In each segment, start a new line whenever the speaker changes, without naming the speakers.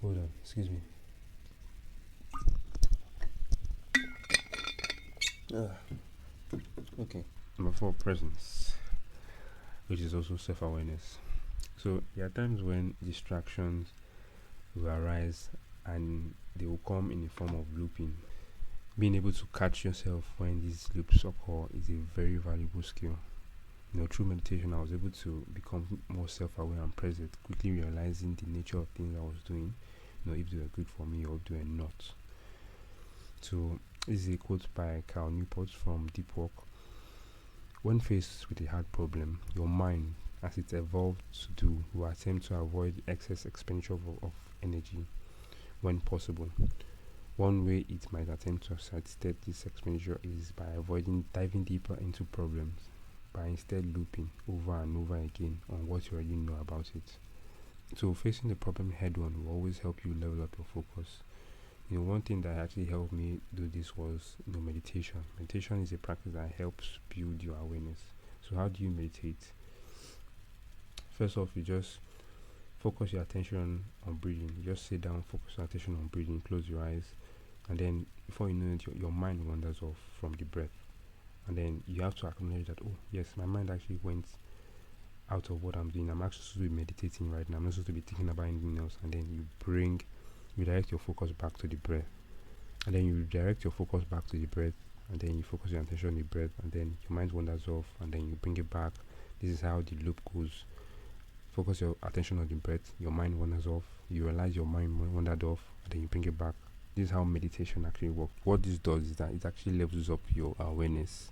Hold on, excuse me. Okay. Number 4, presence, which is also self-awareness. So there are times when distractions will arise and they will come in the form of looping. Being able to catch yourself when these loops occur is a very valuable skill. Through meditation, I was able to become more self-aware and present, quickly realizing the nature of things I was doing, if they were good for me or if they were not. So this is a quote by Cal Newport from Deep Work. When faced with a hard problem, your mind, as it evolved to do, will attempt to avoid excess expenditure of energy when possible. One way it might attempt to sidestep this expenditure is by avoiding diving deeper into problems, by instead looping over and over again on what you already know about it. So facing the problem head on will always help you level up your focus. One thing that actually helped me do this was meditation. Meditation is a practice that helps build your awareness. So how do you meditate? First off, you just focus your attention on breathing. You just sit down, focus your attention on breathing, close your eyes, and then before you know it, your mind wanders off from the breath. And then you have to acknowledge that, oh yes, my mind actually went out of what I'm doing. I'm actually supposed to be meditating right now. I'm not supposed to be thinking about anything else. And then you direct your focus back to the breath. And then you direct your focus back to the breath, and then you focus your attention on the breath, and then your mind wanders off, and then you bring it back. This is how the loop goes. Focus your attention on the breath, your mind wanders off, you realize your mind wandered off, and then you bring it back. This is how meditation actually works. What this does is that it actually levels up your awareness.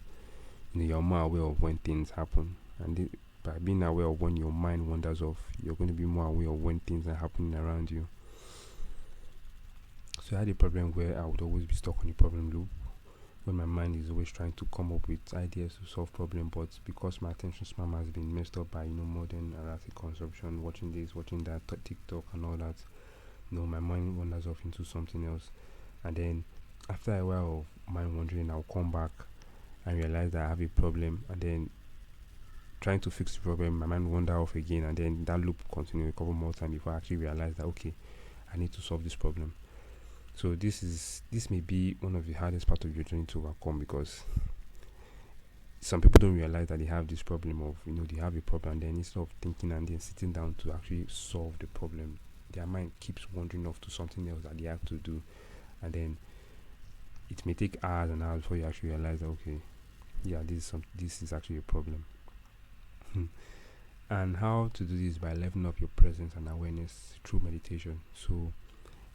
You're more aware of when things happen, and by being aware of when your mind wanders off, you're going to be more aware of when things are happening around you. So I had a problem where I would always be stuck on the problem loop, when my mind is always trying to come up with ideas to solve problems, but because my attention span has been messed up by modern erratic consumption, watching this, watching that, TikTok and all that, my mind wanders off into something else. And then after a while of mind wandering, I'll come back and realize that I have a problem, and then trying to fix the problem, my mind wander off again, and then that loop continues a couple more times before I actually realize that okay, I need to solve this problem. So this may be one of the hardest part of your journey to overcome, because some people don't realize that they have this problem of they have a problem, and then instead of thinking and then sitting down to actually solve the problem, their mind keeps wandering off to something else that they have to do, and then it may take hours and hours before you actually realize that okay, yeah, this is actually a problem. And how to do this? By leveling up your presence and awareness through meditation. So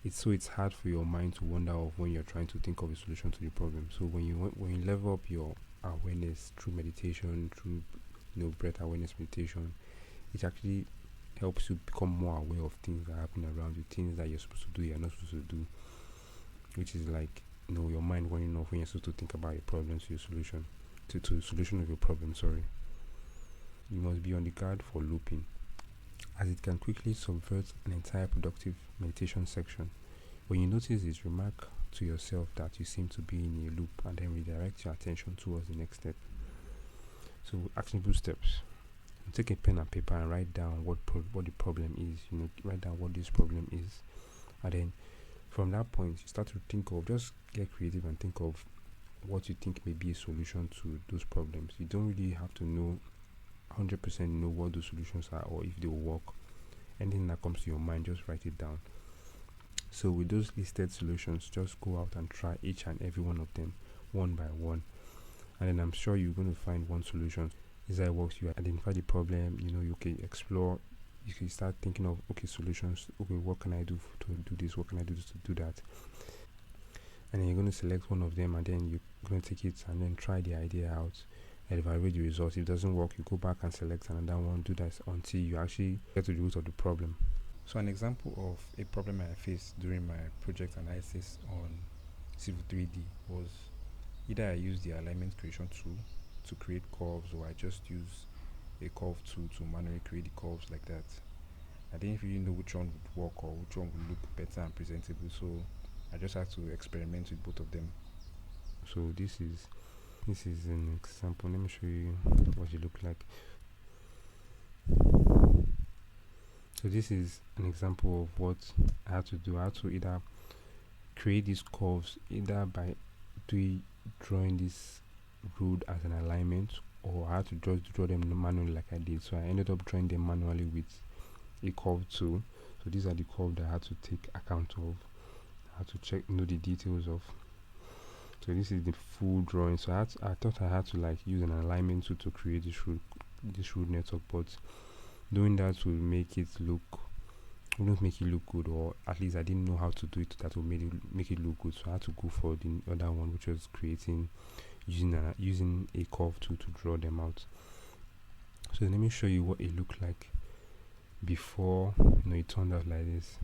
it's hard for your mind to wander off when you're trying to think of a solution to the problem. So when you level up your awareness through meditation, through breath awareness meditation, it actually helps you become more aware of things that happen around you, things that you're supposed to do, you're not supposed to do, which is like your mind wandering off when you're supposed to think about your problem to your solution, to the solution of your problem. Sorry. You must be on the guard for looping, as it can quickly subvert an entire productive meditation section. When you notice this, remark to yourself that you seem to be in a loop, and then redirect your attention towards the next step. So actionable steps. Take a pen and paper and write down what the problem is. Write down what this problem is, and then from that point you start to think of, just get creative and think of what you think may be a solution to those problems. You don't really have to know 100% know what those solutions are or if they will work. Anything that comes to your mind, just write it down. So with those listed solutions, just go out and try each and every one of them one by one, and then I'm sure you're going to find one solution. As it works, you identify the problem, you can explore, you can start thinking of solutions. Okay, what can I do to do this, what can I do to do that, and then you're going to select one of them, and then you're going to take it and then try the idea out and evaluate the results. If it doesn't work, you go back and select another one, do that until you actually get to the root of the problem. So an example of a problem I faced during my project analysis on Civil 3D was either I used the alignment creation tool to create curves, or I just use a curve tool to manually create the curves like that. I didn't really know which one would work or which one would look better and presentable, so I just had to experiment with both of them. So this is an example. Let me show you what it look like. So this is an example of what I had to do. I had to either create these curves either by drawing this road as an alignment, or I had to just draw them manually like I did. So I ended up drawing them manually with a curve tool. So these are the curves that I had to take account of. I had to check know the details of. So this is the full drawing. So I thought I had to like use an alignment tool to create this road network, but doing that will make it look wouldn't make it look good, or at least I didn't know how to do it that would make it look good. So I had to go for the other one, which was creating using a curve tool to draw them out. So let me show you what it looked like before it turned out like this.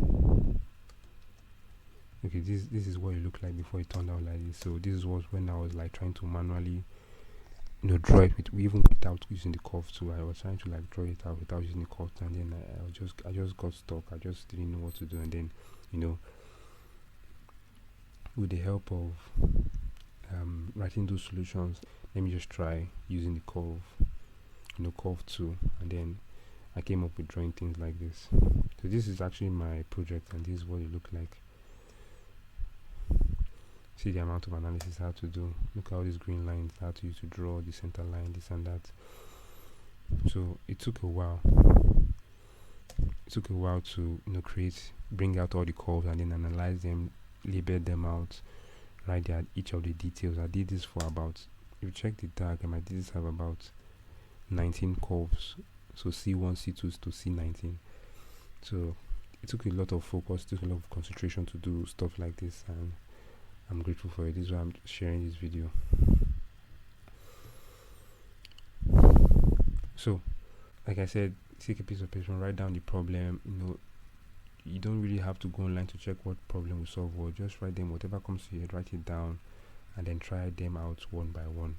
Okay, this is what it looked like before it turned out like this. So this was when I was like trying to manually draw it even without using the curve tool. I was trying to like draw it out without using the curve tool, and then I just got stuck. I just didn't know what to do, and then with the help of writing those solutions, let me just try using the curve tool, and then I came up with drawing things like this. So this is actually my project, and this is what it looked like. See the amount of analysis I had to do. Look at all these green lines I had to use to draw the center line, this and that. So it took a while. It took a while to bring out all the curves and then analyze them, label them out, write down each of the details. I did this for about, if you check the diagram, I did this have about 19 curves. So C1, C2 to C19. So it took a lot of focus, took a lot of concentration to do stuff like this, and I'm grateful for it. This is why I'm sharing this video. So like I said, take a piece of paper, write down the problem. You don't really have to go online to check what problem we solve, or just write them, whatever comes to your head, write it down, and then try them out one by one.